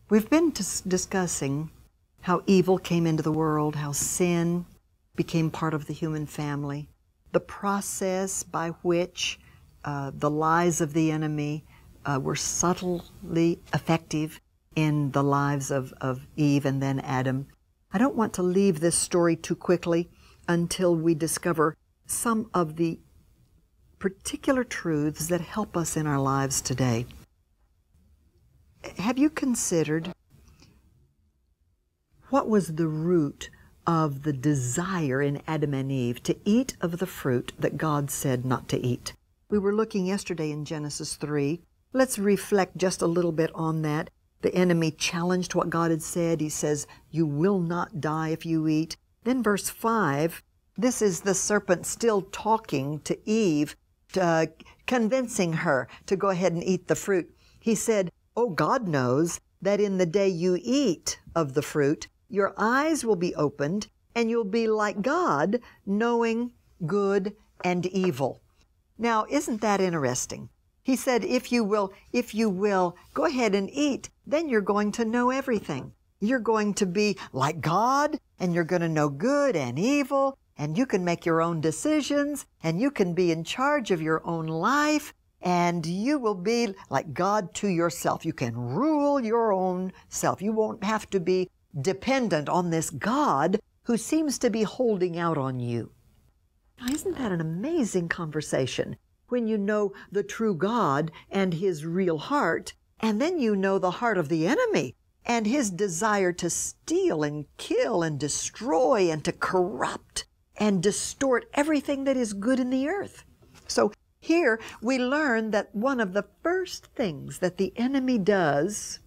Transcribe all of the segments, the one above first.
We've been discussing how evil came into the world, how sin became part of the human family, the process by which the lies of the enemy were subtly effective in the lives of Eve and then Adam. I don't want to leave this story too quickly until we discover some of the particular truths that help us in our lives today. Have you considered what was the root of the desire in Adam and Eve to eat of the fruit that God said not to eat? We were looking yesterday in Genesis 3. Let's reflect just a little bit on that. The enemy challenged what God had said. He says, "You will not die if you eat." Then verse 5, this is the serpent still talking to Eve, convincing her to go ahead and eat the fruit. He said, "Oh, God knows that in the day you eat of the fruit, your eyes will be opened, and you'll be like God, knowing good and evil." Now, isn't that interesting? He said, if you will, go ahead and eat, then you're going to know everything. You're going to be like God, and you're going to know good and evil, and you can make your own decisions, and you can be in charge of your own life, and you will be like God to yourself. You can rule your own self. You won't have to be dependent on this God who seems to be holding out on you. Now, isn't that an amazing conversation? When you know the true God and His real heart, and then you know the heart of the enemy and his desire to steal and kill and destroy and to corrupt and distort everything that is good in the earth. So here we learn that one of the first things that the enemy does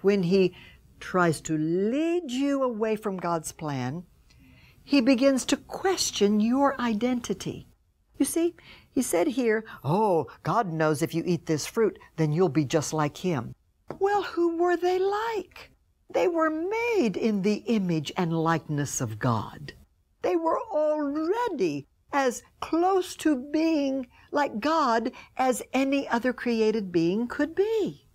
when he tries to lead you away from God's plan, he begins to question your identity. You see, he said here, "Oh, God knows if you eat this fruit, then you'll be just like Him." Well, who were they like? They were made in the image and likeness of God. They were already as close to being like God as any other created being could be.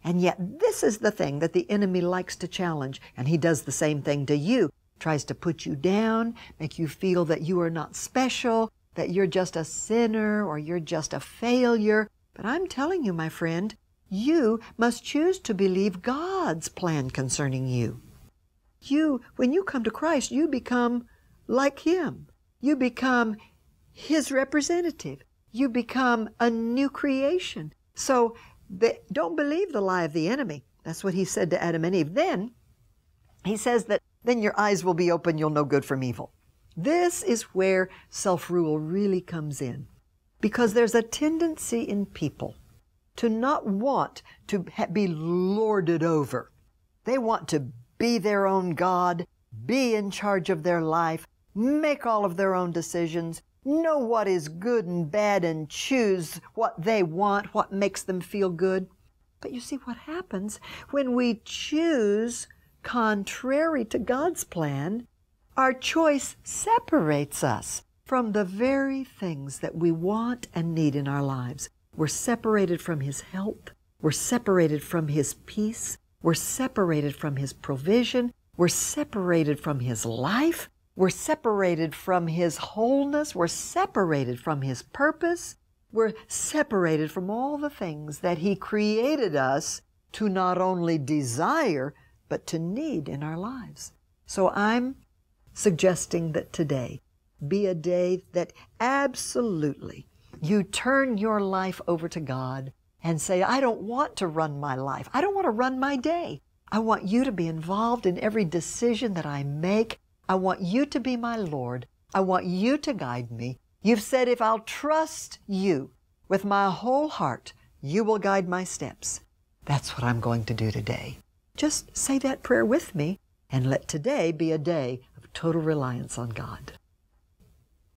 And yet this is the thing that the enemy likes to challenge, and he does the same thing to you. Tries to put you down, make you feel that you are not special, that you're just a sinner or you're just a failure. But I'm telling you, my friend, you must choose to believe God's plan concerning you. When you come to Christ, you become like Him. You become His representative. You become a new creation. So don't believe the lie of the enemy. That's what he said to Adam and Eve. Then he says that then your eyes will be open, you'll know good from evil. This is where self-rule really comes in, because there's a tendency in people to not want to be lorded over. They want to be their own God, be in charge of their life, make all of their own decisions, know what is good and bad, and choose what they want, what makes them feel good. But you see what happens when we choose contrary to God's plan? Our choice separates us from the very things that we want and need in our lives. We're separated from His help. We're separated from His peace. We're separated from His provision. We're separated from His life. We're separated from His wholeness. We're separated from His purpose. We're separated from all the things that He created us to not only desire, but to need in our lives. So I'm suggesting that today be a day that absolutely you turn your life over to God and say, "I don't want to run my life. I don't want to run my day. I want you to be involved in every decision that I make. I want you to be my Lord. I want you to guide me. You've said if I'll trust you with my whole heart, you will guide my steps." That's what I'm going to do today. Just say that prayer with me and let today be a day of total reliance on God.